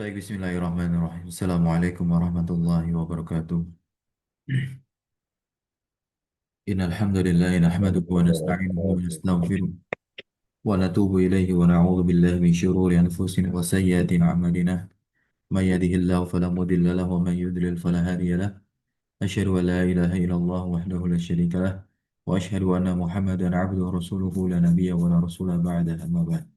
Baik, bismillahirrahmanirrahim. Assalamualaikum warahmatullahi wabarakatuh. Innal hamdalillah nahmaduhu wa nasta'inuhu wa nastaghfiruh wa natubu ilayhi wa na'udzu billahi min shururi anfusina wa sayyiati a'malina. May yahdihillahu fala mudilla lahu wa may yudlil fala hadiya lahu. Asyhadu an la ilaha illallah wahdahu la syarika lah wa asyhadu anna Muhammadan 'abduhu wa rasuluhu la nabiyya wa la rasula ba'da. Amma ba'd.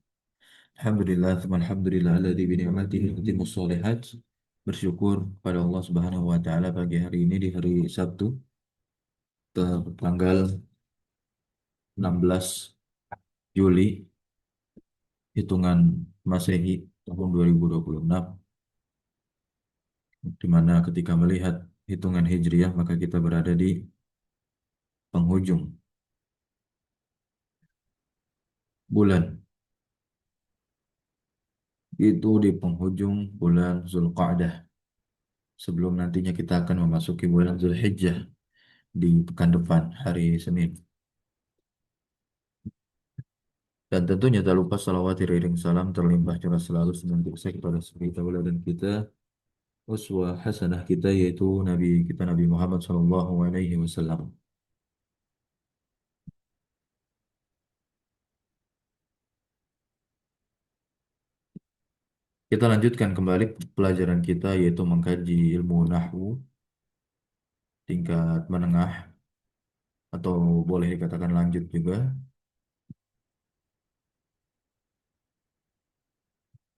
Alhamdulillah, tsumma alhamdulillah alladzi bi ni'matihi tatimmus shalihat. Bersyukur pada Allah Subhanahu wa taala pagi hari ini di hari Sabtu tanggal 16 Juli hitungan Masehi tahun 2026, di mana ketika melihat hitungan Hijriah maka kita berada di penghujung bulan, itu di penghujung bulan Zulqa'dah, sebelum nantinya kita akan memasuki bulan Zulhijjah di pekan depan hari Senin. Dan tentunya tak lupa salawat iring salam terlimpah curah selalu senantiasa kepada suri tauladan kita, uswah hasanah kita, yaitu Nabi kita Nabi Muhammad SAW. Kita lanjutkan kembali pelajaran kita, yaitu mengkaji ilmu nahwu tingkat menengah, atau boleh dikatakan lanjut juga,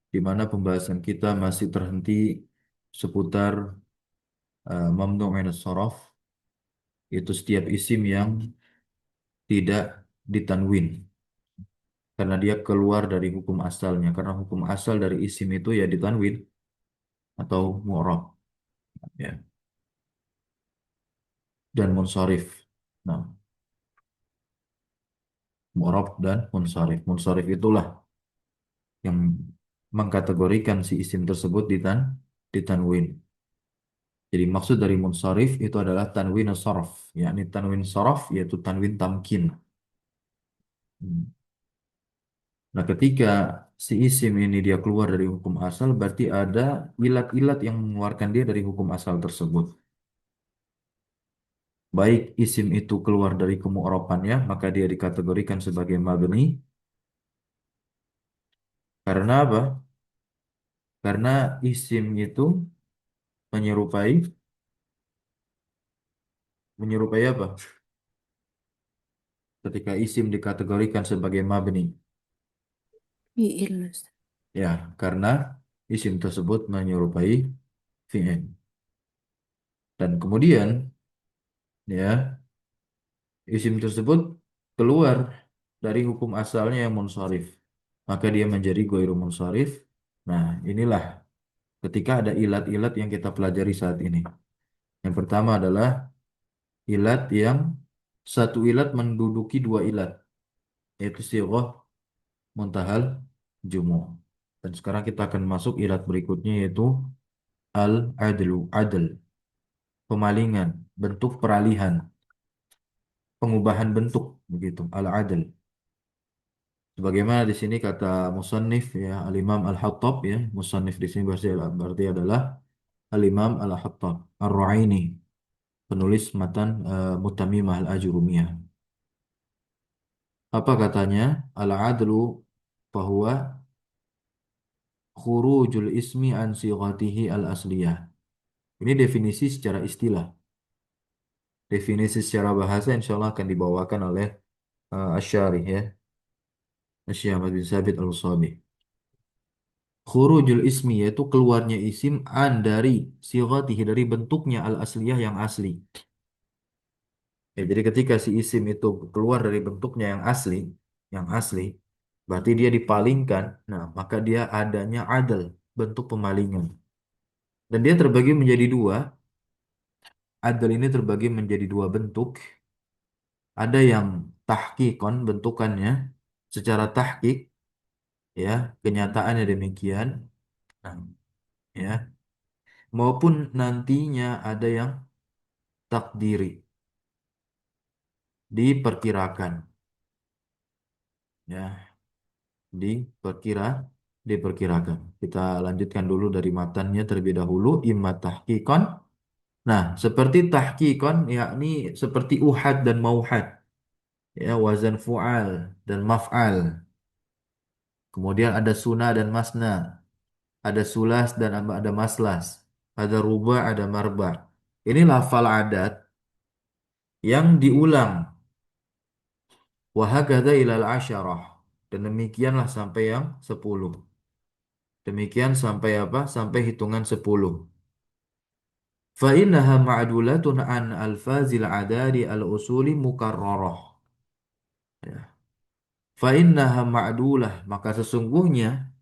di mana pembahasan kita masih terhenti seputar mamnu' min as-saraf, itu setiap isim yang tidak ditanwin karena dia keluar dari hukum asalnya, karena hukum asal dari isim itu ya ditanwin atau mu'rab, ya, dan munsharif. Nah, mu'rab dan munsharif. Munsharif itulah yang mengkategorikan si isim tersebut ditanwin. Jadi maksud dari munsharif itu adalah tanwin sarf, yakni tanwin sarf yaitu tanwin tamkin. Hmm. Nah, ketika si isim ini dia keluar dari hukum asal, berarti ada ilat-ilat yang mengeluarkan dia dari hukum asal tersebut. Baik isim itu keluar dari kemu'rabannya, maka dia dikategorikan sebagai mabni. Karena apa? Karena isim itu menyerupai menyerupai apa? Ketika isim dikategorikan sebagai mabni, Fi'il, Ustaz. ya, karena isim tersebut menyerupai fi'il. Dan kemudian, ya, isim tersebut keluar dari hukum asalnya yang munsharif, maka dia menjadi ghairu munsharif. Nah, inilah ketika ada ilat-ilat yang kita pelajari saat ini. Yang pertama adalah ilat yang satu ilat menduduki dua ilat, yaitu sighah muntahal jumu'. Dan sekarang kita akan masuk ilat berikutnya, yaitu al-adlu, adl, pemalingan, bentuk peralihan, pengubahan bentuk, begitu, al-adl. Sebagaimana di sini kata musannif, ya, al-Imam Al-Hattab, ya, musannif di sini berarti adalah al-Imam Al-Hattab Ar-Ru'aini, penulis matan Mutamimah Al-Ajurumiyah. Apa katanya? Al-adlu fahuwa khurujul ismi an sighatihi al-asliyah. Ini definisi secara istilah. Definisi secara bahasa insya Allah akan dibawakan oleh Asy-Syarih, ya, Asy Ahmad bin Sabit Al-Usabi. Khurujul ismi yaitu keluarnya isim an dari sighatihi, dari bentuknya al-asliyah yang asli. Ya, jadi ketika si isim itu keluar dari bentuknya yang asli, berarti dia dipalingkan. Nah, maka dia adanya adal, bentuk pemalingan. Dan dia terbagi menjadi dua. Adal ini terbagi menjadi dua bentuk. Ada yang tahqiqon bentukannya, secara tahqiq, ya, kenyataannya demikian. Nah, ya, maupun nantinya ada yang takdiri, diperkirakan, ya, diperkirakan. diperkirakan. Kita lanjutkan dulu dari matannya terlebih dahulu. Imma tahqiqan. Nah, seperti tahqiqan yakni seperti uhad dan mauhad. Ya, wazan fu'al dan maf'al. Kemudian ada sunnah dan masna. Ada sulas dan ada maslas. Ada ruba, ada marba. Ini lafal adat yang diulang. Wahakadha ilal asyarah. Dan demikianlah sampai yang 10. Demikian sampai apa? Sampai hitungan 10. Fa'innaha ma'dulatun an alfazil adadi al-usuli mukarrarah. Ya. Fa'innaha ma'dulah. Maka sesungguhnya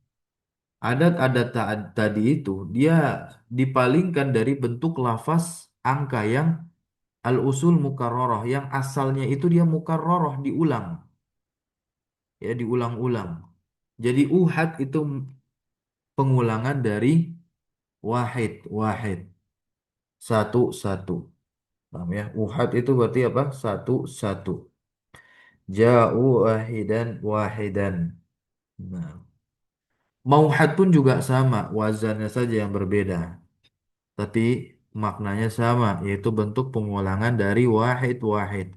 adat-adat tadi itu dia dipalingkan dari bentuk lafaz angka yang al-usul mukarrarah. Yang asalnya itu dia mukarrarah, diulang. Ya, diulang-ulang. Jadi uhad itu pengulangan dari wahid, wahid. Satu, satu. Paham ya? Uhad itu berarti apa? Satu, satu. Ja'u wahidan, wahidan. Nah, mauhad pun juga sama, wazannya saja yang berbeda. Tapi maknanya sama, yaitu bentuk pengulangan dari wahid, wahid.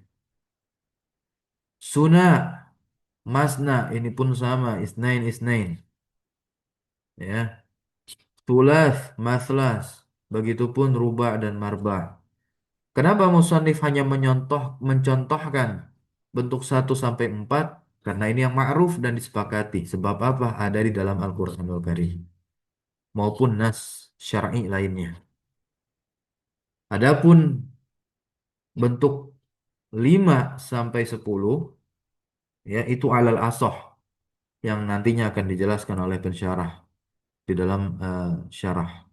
Sunnah, masna, ini pun sama, isnain, isnain. Ya. Tulas, maslas. Begitupun rubah dan marbah. Kenapa musannif hanya mencontohkan bentuk 1 sampai 4? Karena ini yang ma'ruf dan disepakati. Sebab apa? Ada di dalam Al-Quranul Karim. Maupun nas syar'i lainnya. Adapun bentuk 5 sampai 10, ya itu alal asoh yang nantinya akan dijelaskan oleh pensyarah di dalam syarah.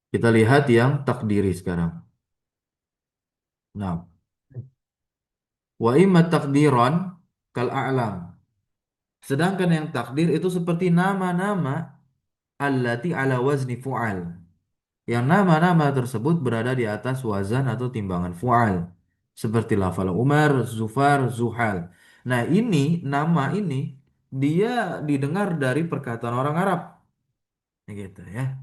Kita lihat yang takdiri sekarang. Nah, wa imma takdiran kal a'lam. Sedangkan yang takdir itu seperti nama-nama allati ala wazni fu'al. Yang nama-nama tersebut berada di atas wazan atau timbangan fu'al. Seperti lafal Umar, Zufar, Zuhal. Nah ini, nama ini, dia didengar dari perkataan orang Arab. Gitu ya.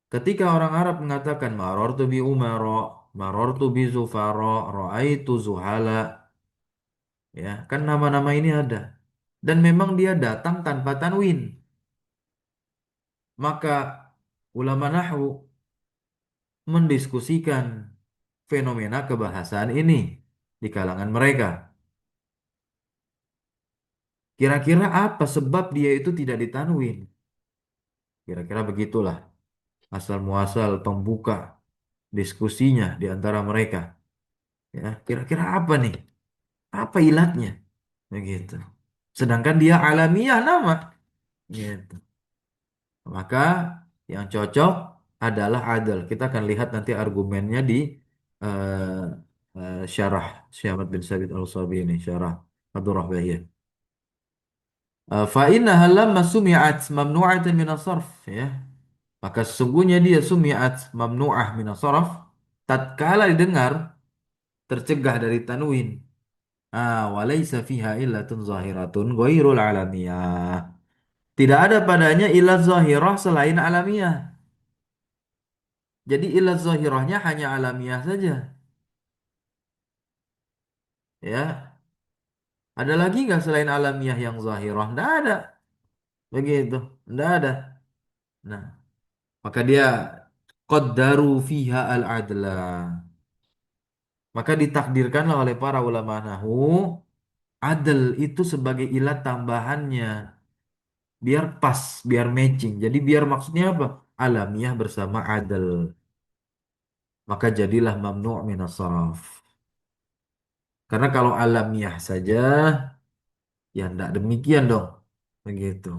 Ketika orang Arab mengatakan marortu bi Umaro, marortu bi Zufaro, ro'aitu Zuhala. Ya, kan nama-nama ini ada. Dan memang dia datang tanpa tanwin. Maka ulama nahwu mendiskusikan fenomena kebahasaan ini di kalangan mereka. Kira-kira apa sebab dia itu tidak ditanwin? Kira-kira begitulah asal muasal pembuka diskusinya di antara mereka. Ya, kira-kira apa nih? Apa ilatnya? Begitu. Sedangkan dia alamiah nama. Gitu. Maka yang cocok adalah adil. Kita akan lihat nanti argumennya di eh, syarah Syahmat bin Sabit Al-Sabi ini, syarah Abdurrah Bahiyah. Fa innaha lamma sumi'at mamnu'atan min as-sarf ya. Maka sesungguhnya dia sumi'at mamnu'ah min as-sarf tatkala didengar tercegah dari tanwin. Walaysa fiha illatun zahiratun ghairul alamiyah. Tidak ada padanya ilat zahirah selain alamiah. Jadi ilat zahirahnya hanya alamiah saja. Ya, ada lagi nggak selain alamiah yang zahirah? Tidak ada. Begitu, tidak ada. Nah, maka dia qaddaru fiha al-adla. Maka ditakdirkanlah oleh para ulama nahu adl itu sebagai ilat tambahannya. Biar pas, biar matching. Jadi biar maksudnya apa? Alamiah bersama adl. Maka jadilah mamnu' minas saraf. Karena kalau alamiah saja, ya tidak demikian dong. Begitu.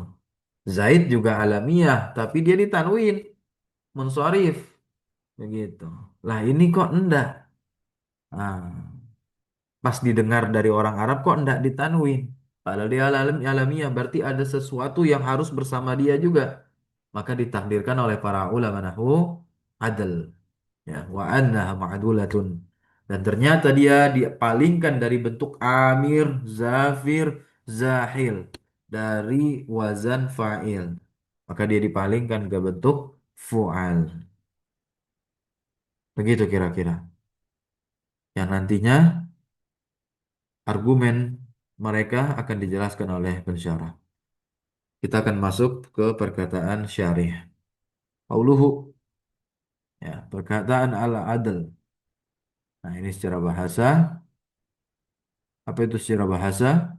Zaid juga alamiah, tapi dia ditanwin, munsharif. Begitu. Lah ini kok enggak? Nah, pas didengar dari orang Arab kok enggak ditanwin. Padahal dia alamiah, berarti ada sesuatu yang harus bersama dia juga. Maka ditakdirkan oleh para ulama nahwu adl. Ya, wa annaha ma'dulatun. Dan ternyata dia dipalingkan dari bentuk amir, zafir, zahil. dari wazan fa'il. Maka dia dipalingkan ke bentuk fu'al. Begitu kira-kira. Yang nantinya argumen mereka akan dijelaskan oleh pensyarah. Kita akan masuk ke perkataan syarih. Qauluhu, ya, perkataan al-adl. Nah, ini secara bahasa. Apa itu secara bahasa?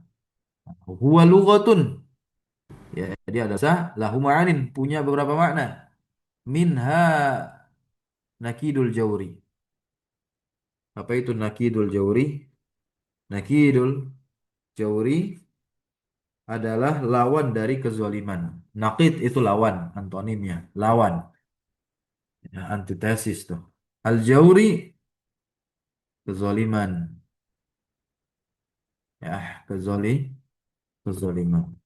Huwa lughatun. Ya, dia ada bahasa lahu ma'anin, punya beberapa makna. Minha nakidul jawri. Apa itu nakidul jawri? Nakidul jawri adalah lawan dari kezaliman. Nakid itu lawan, antonimnya. Lawan. Ya, antitesis tuh. Al-jawri, kezaliman. Ya, kezaliman.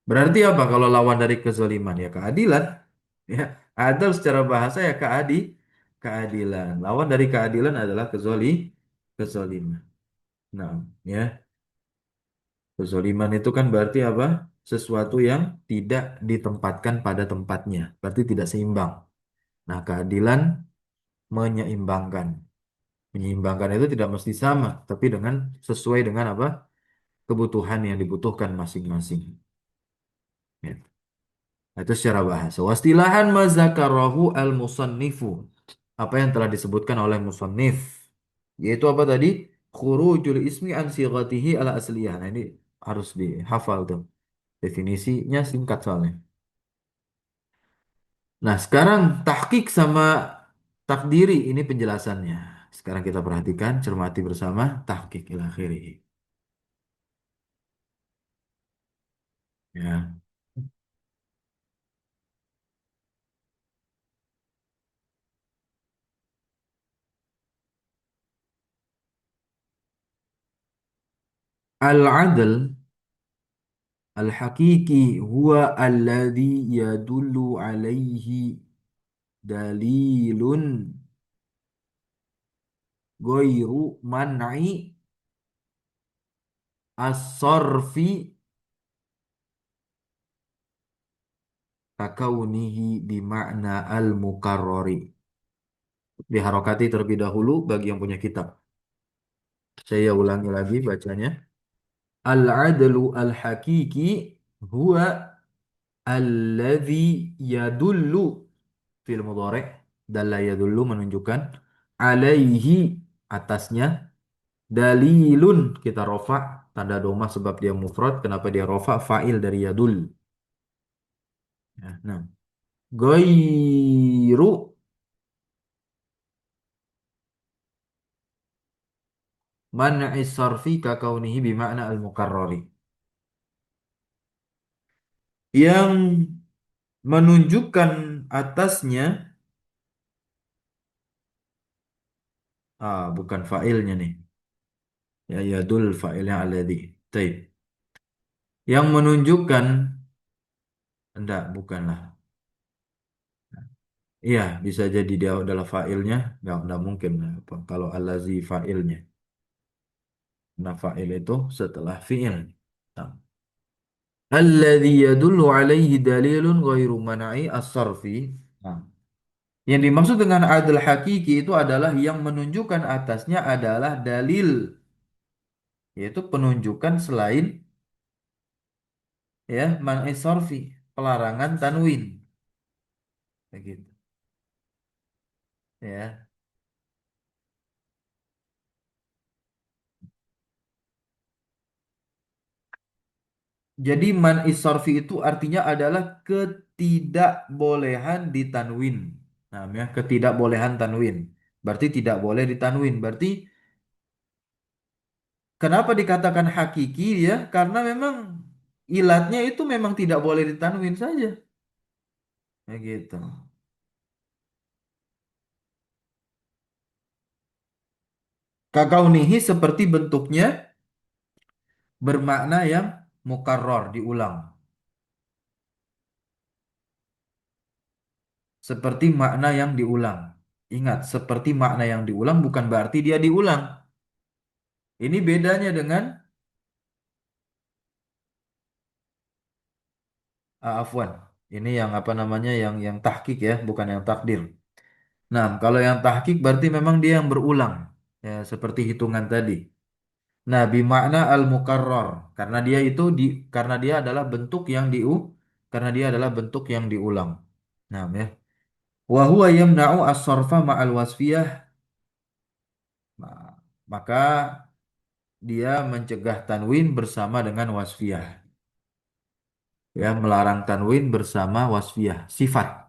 Berarti apa kalau lawan dari kezaliman? Ya keadilan. Ya, adil secara bahasa ya keadilan. Lawan dari keadilan adalah kezaliman. Nah, ya, kezaliman itu kan berarti apa? Sesuatu yang tidak ditempatkan pada tempatnya. Berarti tidak seimbang. Nah, keadilan menyeimbangkan. Menyeimbangkan itu tidak mesti sama, tapi dengan sesuai dengan apa? Kebutuhan yang dibutuhkan masing-masing. Ya. Nah, itu secara bahasa. Wastilahan mazakarahu al-musannifu. Apa yang telah disebutkan oleh musannif. Yaitu apa tadi? Khurujul ismi an sighatihi ala asliyah. Nah, ini harus dihafal tuh. Definisinya singkat soalnya. Nah, sekarang tahqiq sama takdiri ini penjelasannya. Sekarang kita perhatikan, cermati bersama tahqiq ila akhirih. Ya. Al-adl al-haqiqi huwa alladhi yadullu alaihi dalilun ghairu man'i as-sarfi kakaunihi bima'na al-mukarrari. Diharokati terlebih dahulu bagi yang punya kitab. Saya ulangi lagi bacanya. Al-adlu al-haqiqi huwa alladhi yadullu fil mudhari' dalla yadullu menunjukkan alaihi atasnya dalilun kita rofa tanda doma sebab dia mufrad kenapa dia rofa fa'il dari yadul ya, nah ghairu man'i sarfi ka kaunihi bima'na al-mukarrari yang menunjukkan atasnya bukan fa'ilnya nih ya yadul fa'ilnya alladhi taib yang menunjukkan enggak bukanlah iya bisa jadi dia adalah fa'ilnya enggak mungkin apa kalau allazi fa'ilnya nah fa'il itu setelah fi'il nah. Alladzi yadullu alaihi dalilun ghairu manai as-sarfi nah. Yang dimaksud dengan adil hakiki itu adalah yang menunjukkan atasnya adalah dalil yaitu penunjukan selain ya man'i sarfi pelarangan tanwin begitu ya. Jadi man'i sarfi itu artinya adalah ketidakbolehan ditanwin. Nah, ya, ketidakbolehan tanwin. Berarti tidak boleh ditanwin. Berarti kenapa dikatakan hakiki ya? Karena memang ilatnya itu memang tidak boleh ditanwin saja. Ya gitu. Kakaunihi seperti bentuknya bermakna yang mukarrar diulang. Seperti makna yang diulang. Ingat, seperti makna yang diulang bukan berarti dia diulang. Ini bedanya dengan afwan. Ini yang apa namanya yang tahqiq ya, bukan yang takdir. Nah, kalau yang tahqiq berarti memang dia yang berulang. Ya, seperti hitungan tadi. Nah, bimakna al-mukarrar karena dia itu karena dia adalah bentuk yang karena dia adalah bentuk yang diulang. Nah, ya. Wa huwa yamna'u as-sarfa ma'al wasfiyah. Nah, maka dia mencegah tanwin bersama dengan wasfiyah. Ya, melarang tanwin bersama wasfiyah, sifat.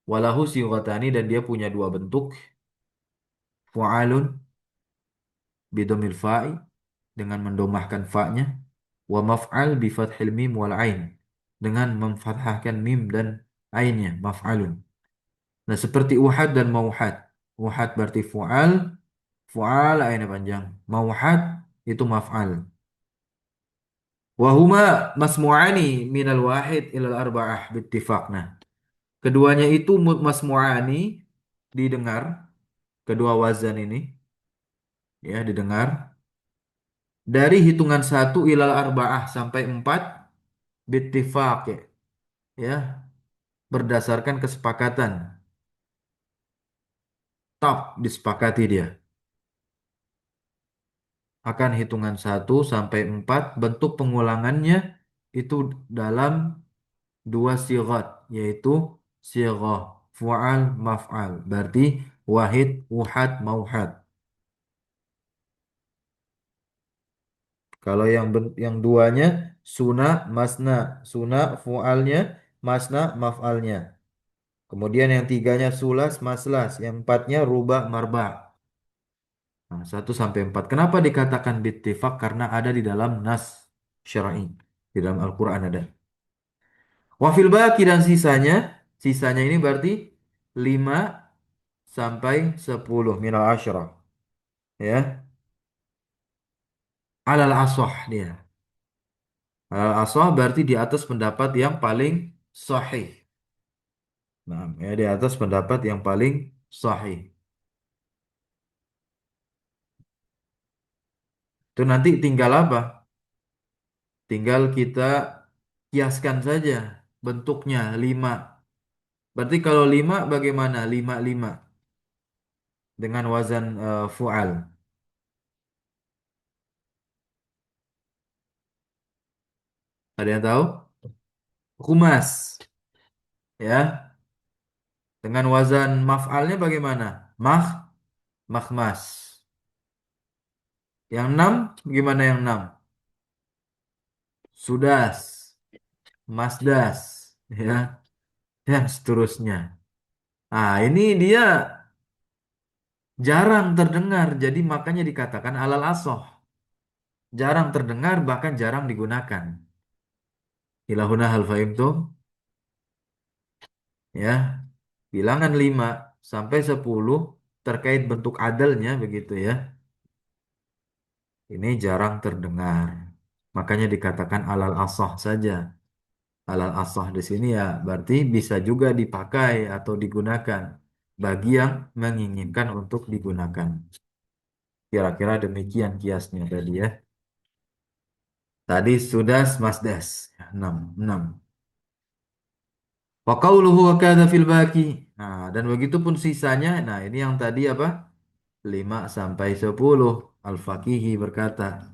Walahu sighatani dan dia punya dua bentuk. Fu'alun bidomil fa'i dengan mendomahkan fa'nya. Wa maf'al bi fathil mim wal ain dengan memfathahkan mim dan ainnya, maf'alun. Nah, seperti uhad dan mauhad. Uhad berarti fu'al, fu'al ainnya panjang. Mauhad itu maf'al. Wahuma masmu'ani minal wahid ilal arba'ah bittifaq. Nah, keduanya itu masmu'ani didengar, kedua wazan ini ya didengar dari hitungan satu ilal arba'ah sampai 4 bittifaq ya, berdasarkan kesepakatan. Top disepakati dia. Akan hitungan satu sampai 4 bentuk pengulangannya itu dalam dua sigat yaitu sighah fu'al maf'al. Berarti wahid, uhad, mauhad. Kalau yang duanya suna, masna, suna fu'alnya, masna maf'alnya. Kemudian yang tiganya sulas, maslas, yang empatnya rubah, marba. Nah, 1 sampai 4. Kenapa dikatakan bittifaq? Karena ada di dalam nas syar'i. Di dalam Al-Quran ada. Wafil baki dan sisanya ini berarti 5 sampai 10 minal asyrah. Ya, alal asoh dia. Alal asoh berarti di atas pendapat yang paling sahih. Nah, ya di atas pendapat yang paling sahih. Itu nanti tinggal apa? Tinggal kita kiaskan saja bentuknya 5. Berarti kalau 5 bagaimana? 5 5 dengan wazan fu'al. Ada yang tahu? Kumas. Ya. Dengan wazan maf'alnya bagaimana? Makhmas. Yang 6 gimana yang 6? Sudas, masdas, ya, dan seterusnya. Ah, ini dia jarang terdengar, jadi makanya dikatakan alal asoh. Jarang terdengar, bahkan jarang digunakan. Ilahuna hal fahimtum, ya. Bilangan 5 sampai 10 terkait bentuk adalnya begitu ya. Ini jarang terdengar. Makanya dikatakan alal asoh saja. Alal asah di sini ya berarti bisa juga dipakai atau digunakan bagi yang menginginkan untuk digunakan. Kira-kira demikian kiasnya tadi ya. Tadi sudah masdas 6 6. Wa qauluhu wa kadza fil baqi. Nah, dan begitu pun sisanya. Nah, ini yang tadi apa? 5 sampai 10. Al-Faqihi berkata,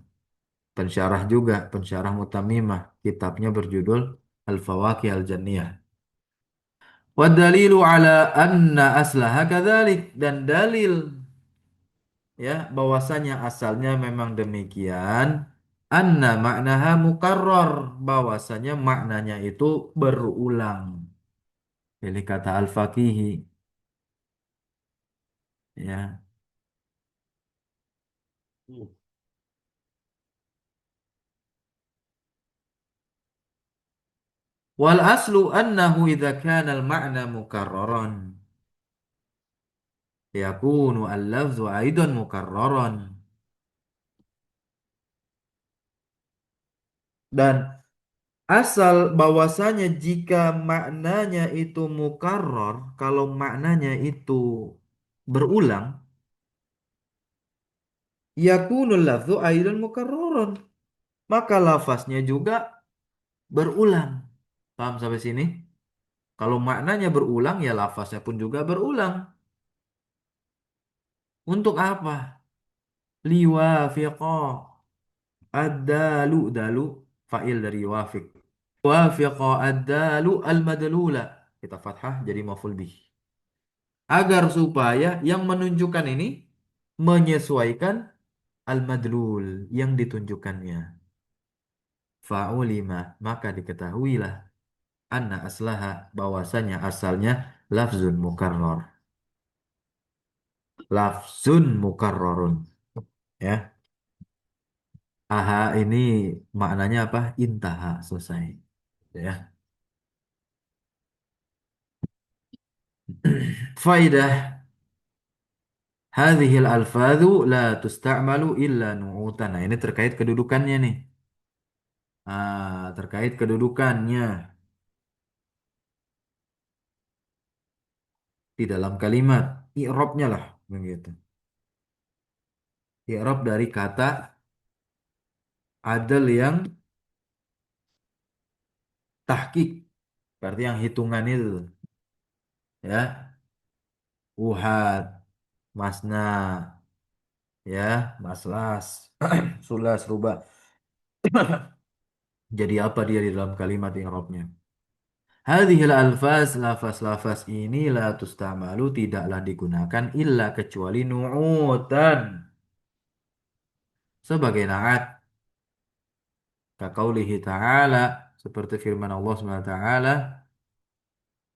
pensyarah juga, pensyarah Mutamimah, kitabnya berjudul Al-Fawaqih Al-Janniyah. Wadalilu ala anna aslaha kadzalik dan dalil ya bahwasanya asalnya memang demikian anna maknaha mukarrar bahwasanya maknanya itu berulang. Pilih kata al-faqihi ya. Wal aslu annahu idza kana al ma'na mukarraran yakunu al-lafzu aidan mukarraran. Dan asal bahwasanya jika maknanya itu mukarrar, kalau maknanya itu berulang, yakunul lafzu aidan mukarrarun. Maka lafaznya juga berulang. Paham sampai sini? Kalau maknanya berulang, ya lafaznya pun juga berulang. Untuk apa? Liwafiqa. Ad-dalu, dalu, fa'il dari wafiq. Wafiqa ad-dalu al-madlula. Kita fathah jadi maf'ul bih. Agar supaya yang menunjukkan ini menyesuaikan al-madlul yang ditunjukkannya. Fa'ulima, maka diketahuilah anna aslaha bahwasanya asalnya lafzun mukarrar. Lafzun mukarrarun. Ya. Aha ini maknanya apa? Intaha, selesai. Ya. Faidah. Hadhil alfadhu la tusta'malu illa nu'utan. Nah, ini terkait kedudukannya nih. Terkait kedudukannya di dalam kalimat. I'rabnya lah begitu. I'rab dari kata adal yang tahqiq. Berarti yang hitungan itu. Ya. Uhad, masna, ya, maslas, sulas, rubah. Jadi apa dia di dalam kalimat i'rabnya? Hadhil alfaz, lafaz-lafaz ini la tustamalu tidaklah digunakan illa kecuali nu'utan sebagai naat. Kaqaulihi ta'ala seperti firman Allah Subhanahu wa taala,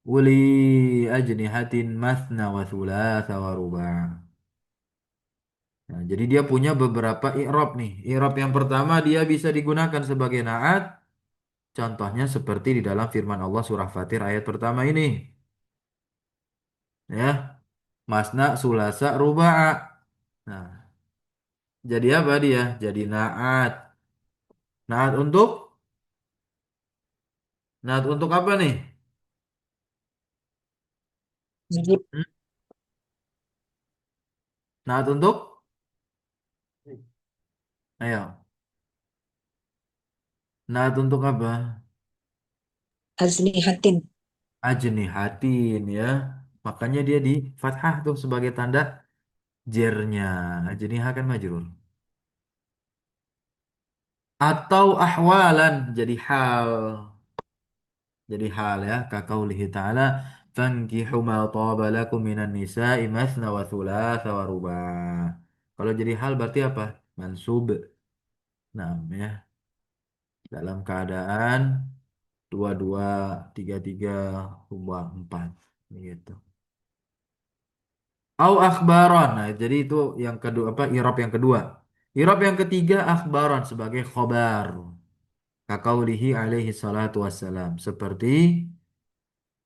"Uli ajnihatin mathna wa thulatha wa ruba'." Nah, jadi dia punya beberapa i'rab nih. I'rab yang pertama dia bisa digunakan sebagai naat. Contohnya seperti di dalam firman Allah surah Fatir ayat pertama ini. Ya, masna, sulasa, ruba'a. Nah, jadi apa dia? Jadi naat. Naat untuk? Naat untuk apa nih? Wajib. Hmm? Naat untuk? Ayo. Naat untuk apa? Azlihatin. Ajnihatin ya. Makanya dia di fathah tuh sebagai tanda jernya. Ajniha kan majrur. Atau ahwalan jadi hal. Jadi hal ya. Kakaulihi ta'ala. Fankihu ma taba lakum minan nisa'i mathna wa thulatha wa ruba'. Kalau jadi hal berarti apa? Mansub. Nah, ya. Dalam keadaan dua dua tiga tiga rubah empat gitu. Au akhbaron. Nah, jadi itu yang kedua apa? Irob yang kedua. Irob yang ketiga akhbaron sebagai khobar. Kakaulihi alaihi salatu wassalam. Seperti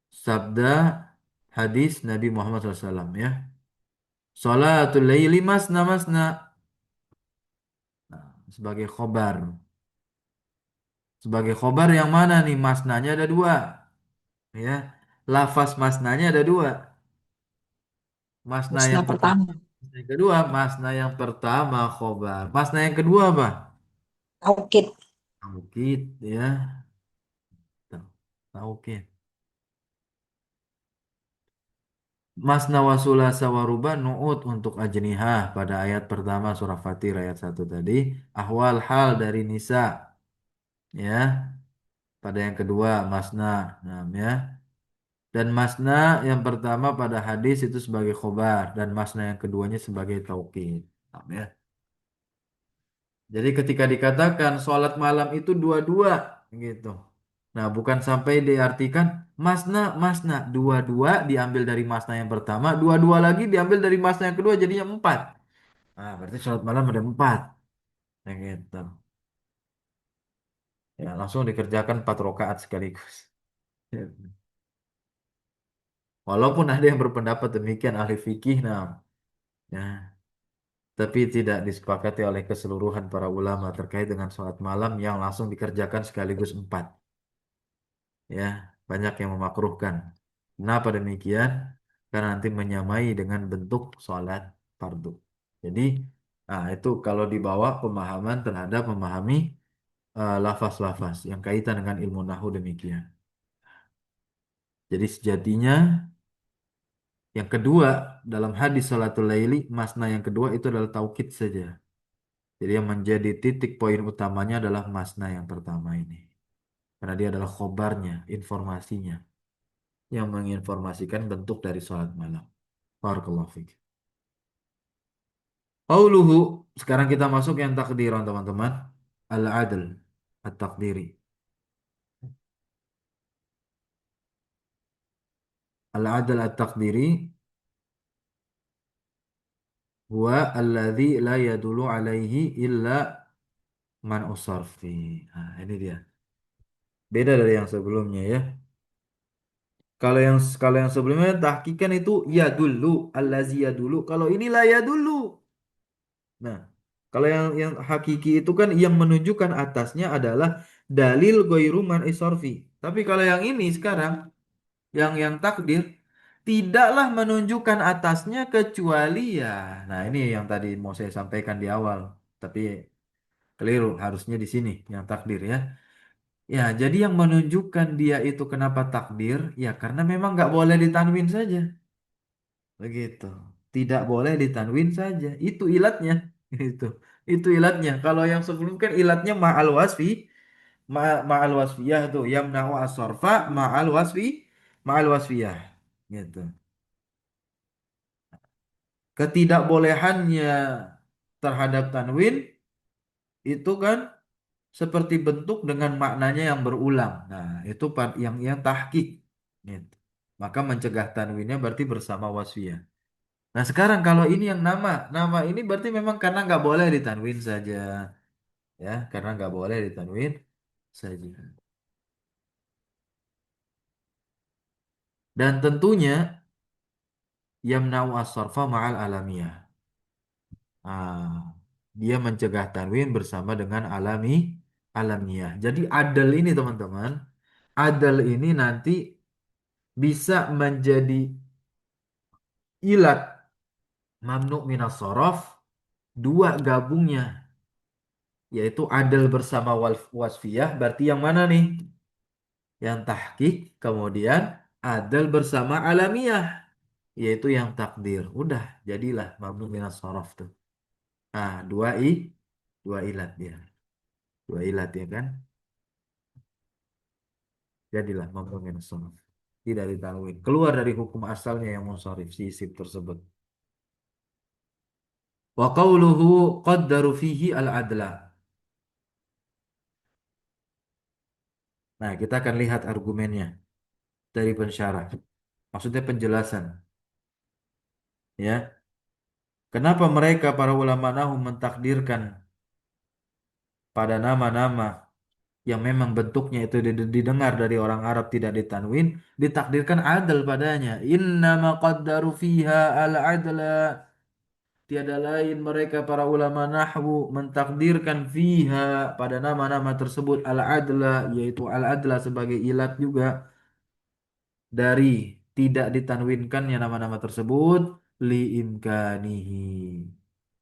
sabda hadis Nabi Muhammad SAW ya. Salatul laili masna masna. Nah, sebagai khobar. Sebagai khobar yang mana nih? Masnanya ada dua. Ya. Lafaz masnanya ada dua. Masna Musnah yang pertama. pertama. Masna yang kedua. Masna yang pertama khobar. Masna yang kedua apa? Taukid. Taukid ya. Taukid. Masna wa sulasa wa ruba nu'ut untuk ajnihah pada ayat pertama surah Fatir ayat satu tadi. Ahwal hal dari nisa ya. Pada yang kedua masna. Nah, ya. Dan masna yang pertama pada hadis itu sebagai khobar dan masna yang keduanya sebagai taukid. Nah, ya. Jadi ketika dikatakan sholat malam itu dua-dua gitu. Nah, bukan sampai diartikan masna, masna. Dua-dua diambil dari masna yang pertama, dua-dua lagi diambil dari masna yang kedua jadinya empat. Nah, berarti sholat malam ada empat. Ya, gitu. Ya, langsung dikerjakan 4 rakaat sekaligus. Ya. Walaupun ada yang berpendapat demikian ahli fikih, nah, ya, tapi tidak disepakati oleh keseluruhan para ulama terkait dengan sholat malam yang langsung dikerjakan sekaligus empat. Ya, banyak yang memakruhkan. Kenapa demikian? Karena nanti menyamai dengan bentuk sholat fardu. Jadi Nah, itu kalau dibawa pemahaman terhadap memahami lafaz-lafaz yang kaitan dengan ilmu nahu demikian. Jadi sejatinya yang kedua dalam hadis salatul laili, masna yang kedua itu adalah taukid saja. Jadi yang menjadi titik poin utamanya adalah masna yang pertama ini. Karena dia adalah khobarnya, informasinya. Yang menginformasikan bentuk dari sholat malam. Barakallahu fiik. Qauluhu, sekarang kita masuk yang takdiran teman-teman. Al-adl, at-takdiri. Al-adl at-takdiri huwa alladhi la yadulu alaihi illa man usarfi. Nah, ini dia. Beda dari yang sebelumnya ya. Kalau yang sebelumnya tahqiqan itu ya dulu, allazi ya dulu. Kalau ini la ya dulu. Nah, kalau yang hakiki itu kan yang menunjukkan atasnya adalah dalil ghairu man isarfi. Tapi kalau yang ini sekarang yang takdir tidaklah menunjukkan atasnya kecuali ya. Nah, ini yang tadi mau saya sampaikan di awal, tapi keliru harusnya di sini yang takdir ya. Ya, jadi yang menunjukkan dia itu kenapa takdir, ya karena memang nggak boleh ditanwin saja. Begitu. Tidak boleh ditanwin saja. Itu ilatnya. Itu. Itu ilatnya. Kalau yang sebelum kan ilatnya ma'al wasfi, ma'al wasfiyah tuh, yamna'u as-sarfa ma'al wasfi, ma'al wasfiyah. Gitu. Ketidakbolehannya terhadap tanwin itu kan seperti bentuk dengan maknanya yang berulang. Nah, itu yang tahqiq. Gitu. Maka mencegah tanwinnya berarti bersama wasfiyah. Nah sekarang kalau ini yang nama ini berarti memang karena nggak boleh ditanwin saja, ya, karena nggak boleh ditanwin saja. Dan tentunya yamna'u as-sarfa ma'al alamiyah. Ah, dia mencegah tanwin bersama dengan alamiah. Jadi adal ini teman-teman, adal ini nanti bisa menjadi ilat mamnu minas sorof dua gabungnya, yaitu adal bersama wasfiyah. Berarti yang mana nih? Yang tahqiq, kemudian adal bersama alamiah, yaitu yang takdir. Udah, jadilah mabnu minas shorof tuh. Nah, dua ilat dia. Dua ilat ya kan? Jadilah mabnu minas shorof. Tidak ditanwin. Keluar dari hukum asalnya yang munsharif si isim tersebut. Wa qawluhu qaddaru fihi al-adla. Nah, kita akan lihat argumennya dari pensyarah. Maksudnya penjelasan. Ya, kenapa mereka para ulama nahu mentakdirkan pada nama-nama yang memang bentuknya itu didengar dari orang Arab tidak ditanwin, ditakdirkan adil padanya. Innama qaddaru fiha al-adla. Tiada lain mereka para ulama nahwu mentakdirkan fiha pada nama-nama tersebut al-adla, yaitu al-adla sebagai ilat juga dari tidak ditanwinkannya nama-nama tersebut li imkanihi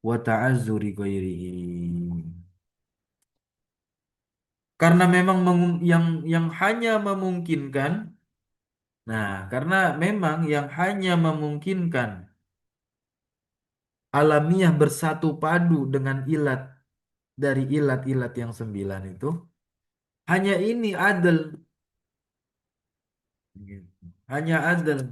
wa ta'azzuri ghairihi. Karena memang yang hanya memungkinkan. Nah, karena memang yang hanya memungkinkan alamiah bersatu padu dengan ilat dari ilat-ilat yang sembilan itu, hanya ini adil. Gitu. Hanya adil.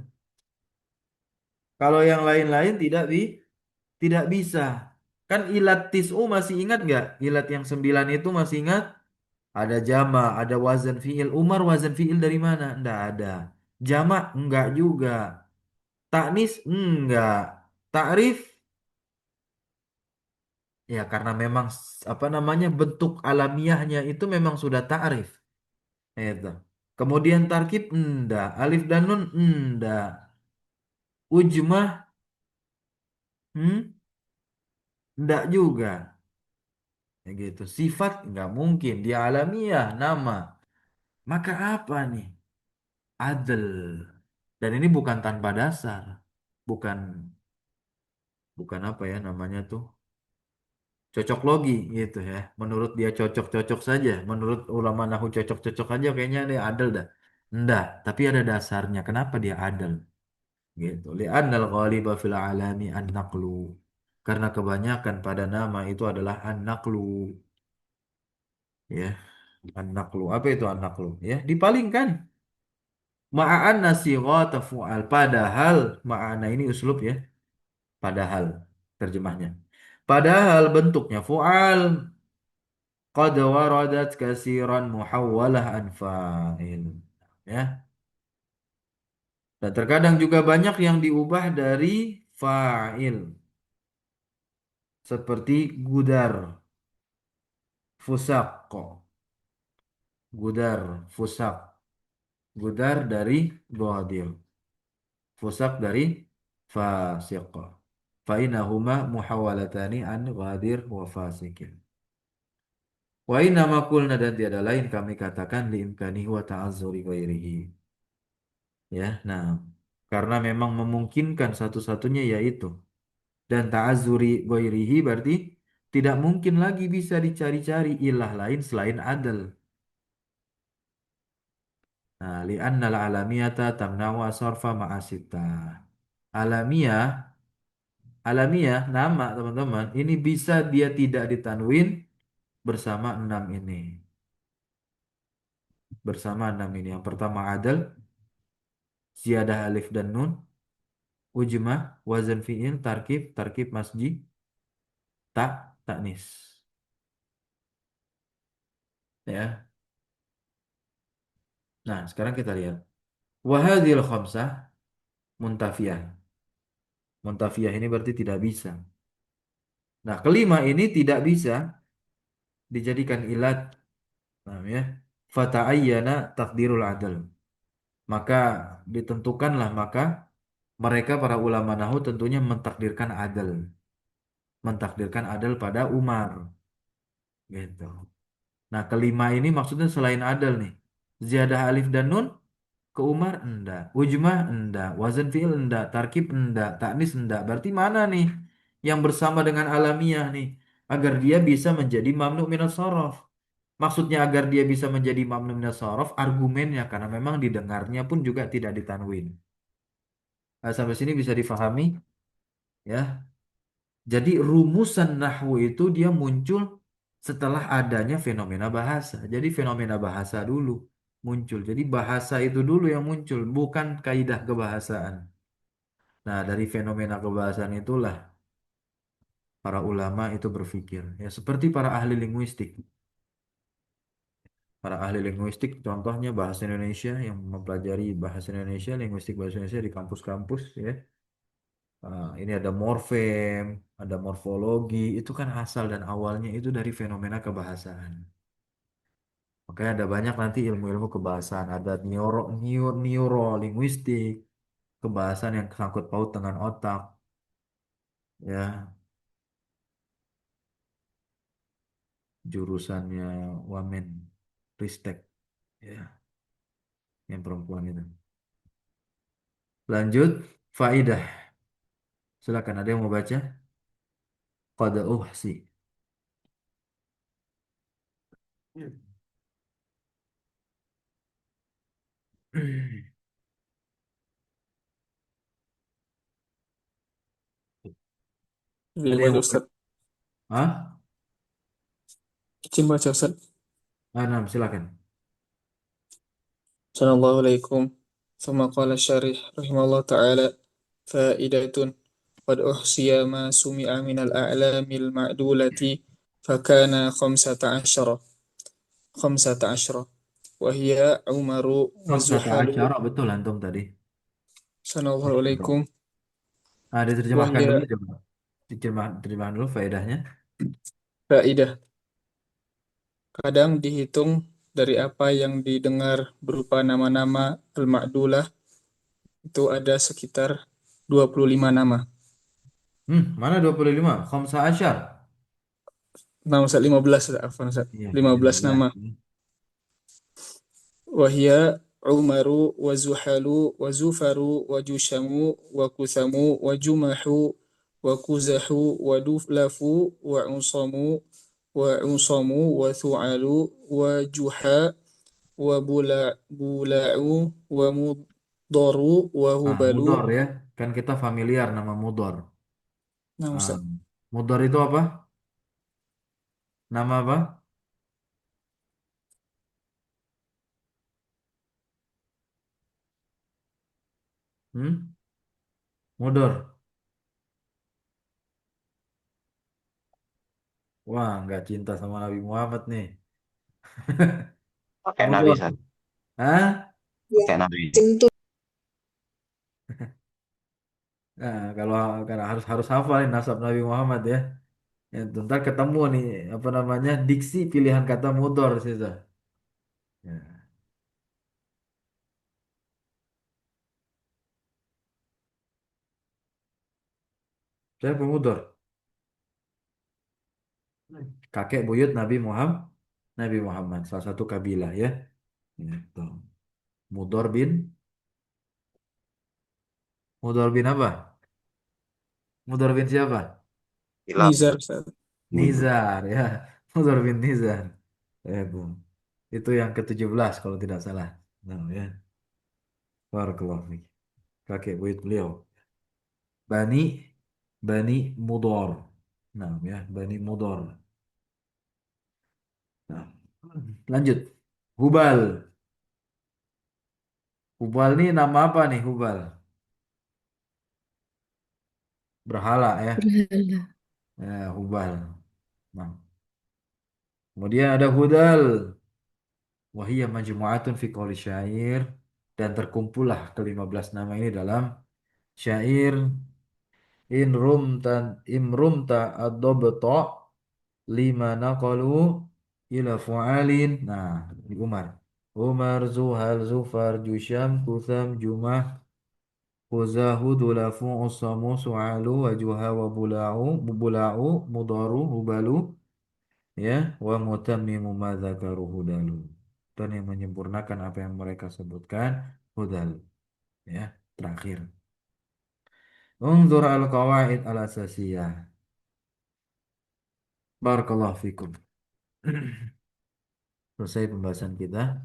Kalau yang lain-lain tidak bisa. Kan ilat tis'u masih ingat nggak? Ilat yang sembilan itu masih ingat? Ada jama, ada wazan fi'il. Umar wazan fi'il dari mana? Nggak ada. Jama enggak juga. Taknis enggak. Takrif ya karena memang apa namanya bentuk alamiahnya itu memang sudah takrif. Itu. Kemudian tarkib enggak, alif dan nun enggak. Ujmah hmm, enggak juga. Ya gitu. Sifat enggak mungkin dia alamiah nama. Maka apa nih? Adl. Dan ini bukan tanpa dasar. Bukan bukan apa ya namanya tuh? cocok logi gitu ya. Menurut dia cocok-cocok saja. Menurut ulama nahu cocok-cocok aja kayaknya dia adil dah. Enggak, tapi ada dasarnya. Kenapa dia adil? Gitu. Li'annal ghaliba fil alami an-naqlu. Karena kebanyakan pada nama itu adalah an-naqlu. Ya, an-naqlu. Apa itu an-naqlu? Ya, dipalingkan. Ma'an nasighata fu'al. Padahal, ma'ana ini uslub ya. Padahal, terjemahnya. Padahal bentuknya fu'al. Qad waradat kasiran muhawwalah an fa'il. Ya. Dan terkadang juga banyak yang diubah dari fa'il. Seperti gudar, fusak. Gudar, fusak. Gudar dari ghadir. Fusak dari fasiq. Fa'inahuma muhawalatani an ghadir wa fasikin. Wa inna ma qulna dan tiada lain kami katakan liimkanihi wa ta'azzuri ghairihi. Ya, nah, karena memang memungkinkan satu-satunya yaitu dan ta'azzuri ghairihi berarti tidak mungkin lagi bisa dicari-cari ilah lain selain adal. Nah, li'annal alamiyata tamnawa sarfa ma'asita. Alamiah, alamiah nama teman-teman ini bisa dia tidak ditanwin bersama enam ini. Bersama enam ini. Yang pertama adal, ziyadah alif dan nun, ujmah, wazan fi'il, tarkib, tarkib masji, tak, taknis. Ya. Nah, sekarang kita lihat. Wahadil khamsah muntafiyah. Muntafiyah ini berarti tidak bisa. Nah, kelima ini tidak bisa dijadikan ilat. Nah, ya. Fata'ayyana takdirul adl. Maka ditentukanlah maka mereka para ulama nahu tentunya mentakdirkan adl. Mentakdirkan adl pada Umar. Gitu. Nah, kelima ini maksudnya selain adl nih. Ziyadah alif dan nun ke Umar enggak. Ujmah enggak. Wazan fi'il enggak. Tarkib enggak. Taknis enggak. Berarti mana nih yang bersama dengan alamiah nih? Agar dia bisa menjadi mamnu minas sorof. Maksudnya agar dia bisa menjadi mamnu minas sorof, argumennya karena memang didengarnya pun juga tidak ditanwin. Nah, sampai sini bisa difahami ya. Jadi rumusan nahwu itu dia muncul setelah adanya fenomena bahasa. Jadi fenomena bahasa dulu muncul. Jadi bahasa itu dulu yang muncul, bukan kaidah kebahasaan. Nah, dari fenomena kebahasaan itulah para ulama itu berpikir. Ya, seperti para ahli linguistik. Para ahli linguistik, contohnya bahasa Indonesia yang mempelajari bahasa Indonesia, linguistik bahasa Indonesia di kampus-kampus ya. Ini ada morfem, ada morfologi, itu kan asal dan awalnya itu dari fenomena kebahasaan. Makanya ada banyak nanti ilmu-ilmu kebahasaan, ada neurolinguistik, kebahasaan yang sangkut paut dengan otak, ya, jurusannya Wamen, Ristek, ya, yang perempuan itu. Lanjut, faidah. Silakan ada yang mau baca? Qad uhsi. Ada Izin yang baca mau baca? Ustaz. Hah? Izin baca Ustaz. Nah, silakan. Assalamualaikum. ثم قال الشارح رحمه الله تعالى فائدة قد أحصي ما سمع من الأعلام المعدولة فكان 15 15 وهي عمر Khamsata وزحل. asyara, betul antum tadi. Assalamualaikum. Diterjemahkan dulu وهي coba. Diterjemahkan dulu faedahnya. فائدة kadang dihitung dari apa yang didengar berupa nama-nama al-ma'dulah itu ada sekitar 25 nama. Mana 25? Khamsa asyar. Nama Ustaz 15, afwan Ustaz. Iya, 15 15. nama. Wahia Umaru wa Zuhalu wa Zufaru wa Jushamu wa Kuthamu wa Jumahu وقزح ودفلف وعصم وعصم وثعل وجحا وبلع ومضر Nah, وهبل. mudor ya. Kan kita familiar nama mudor. Nah, Ah, Ustaz. mudor itu apa? Nama apa? Hmm? Mudor. Wah, nggak cinta sama Nabi Muhammad nih. Pakai nabi, Mudor. Sat. Hah? Ya, Pakai nabi. tentu. Nah, kalau harus harus hafalin nasab Nabi Muhammad ya. Ya, ntar ketemu nih apa namanya diksi pilihan kata mudor sih. Zah. Ya. Saya pemudor. Kakek buyut Nabi Muhammad. Nabi Muhammad salah satu kabilah ya. Gitu. Mudor bin. Mudor bin apa? Mudor bin siapa? Hilaf. Nizar, Ustaz. Nizar ya. Mudor bin Nizar. Bu. Itu yang ke-17 kalau tidak salah. Nah, ya. Barakallahu fiik. Kakek buyut beliau. Bani Bani Mudor. Nah, ya, Bani Mudor. Nah, lanjut. Hubal. Hubal nih nama apa nih Hubal? Berhala ya. Berhala. Ya, Hubal. Nah, kemudian ada Hudal. Wahiyya majmu'atun fi qouli syair. Dan terkumpullah ke-15 nama ini dalam syair imrumta ad-dabta lima naqalu ila fu'alin. Nah, di Umar. Umar, Zuhal, Zufar, Jusham, Kutham, Jumah, Quzahu, Dulafu, Usamu, Su'alu, Wajuha, Bula'u, Mudaru, Hubalu, ya, wa mutammimu ma dzakaru Hudalu. Dan yang menyempurnakan apa yang mereka sebutkan, Hudal. Ya, terakhir. Unzur al-qawaid al-asasiyah. Barakallahu fikum. Selesai pembahasan kita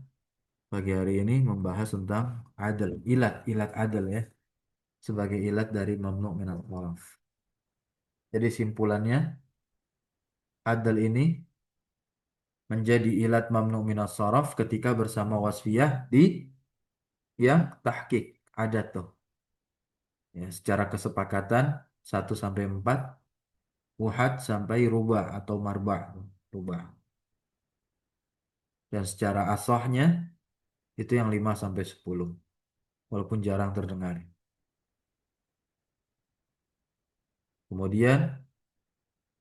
pagi hari ini membahas tentang adal, ilat adal ya, sebagai ilat dari mamnu minal sharaf. Jadi simpulannya, adal ini menjadi ilat mamnu minas sharaf ketika bersama wasfiyah di yang tahqiq adat tuh. Ya, secara kesepakatan 1 sampai 4, uhad sampai rubah atau marbah, rubah. Dan secara asohnya itu yang 5 sampai 10, walaupun jarang terdengar. Kemudian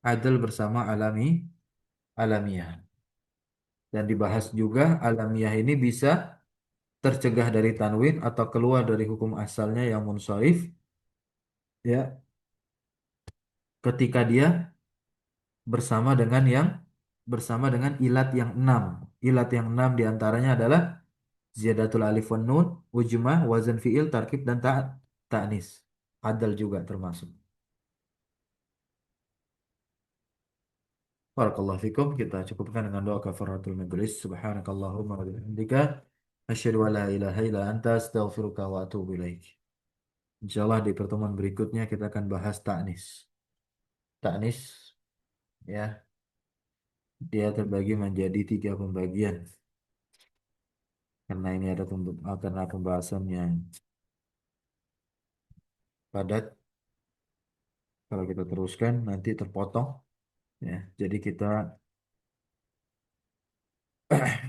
adal bersama alamiah. Dan dibahas juga alamiah ini bisa tercegah dari tanwin atau keluar dari hukum asalnya yang munsharif ya ketika dia bersama dengan ilat yang 6. Ilat yang 6 diantaranya adalah ziyadatul alif wan nun, ujmah, wazan fiil, tarkib dan ta'nis. Adal juga termasuk. Barakallahu fikum. Kita cukupkan dengan doa kafaratul majlis. Subhanakallahumma wa bihamdika asyhadu an la ilaha illa anta astaghfiruka wa atubu ilaik. Insyaallah di pertemuan berikutnya kita akan bahas ta'nis. Ta'nis ya, dia terbagi menjadi 3 pembagian. Karena ini ada karena pembahasan yang padat, kalau kita teruskan nanti terpotong ya. Jadi kita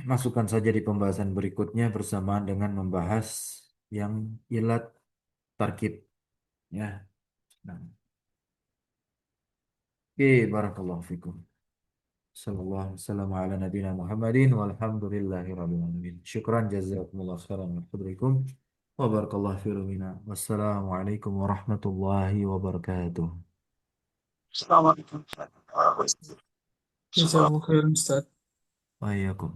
masukkan saja di pembahasan berikutnya bersamaan dengan membahas yang ilat tarkib ya. Nah, oke, barakallahu fikum. Sallallahu alaihi wasallam ala nabiyina Muhammadin walhamdulillahi rabbil alamin. Syukran jazakumullah khairan wa hudrikum wa barakallahu fi rumina. Wassalamualaikum warahmatullahi wabarakatuh. Assalamualaikum warahmatullahi wabarakatuh. Jazakallahu khairan, Ustaz. Wa iyyakum.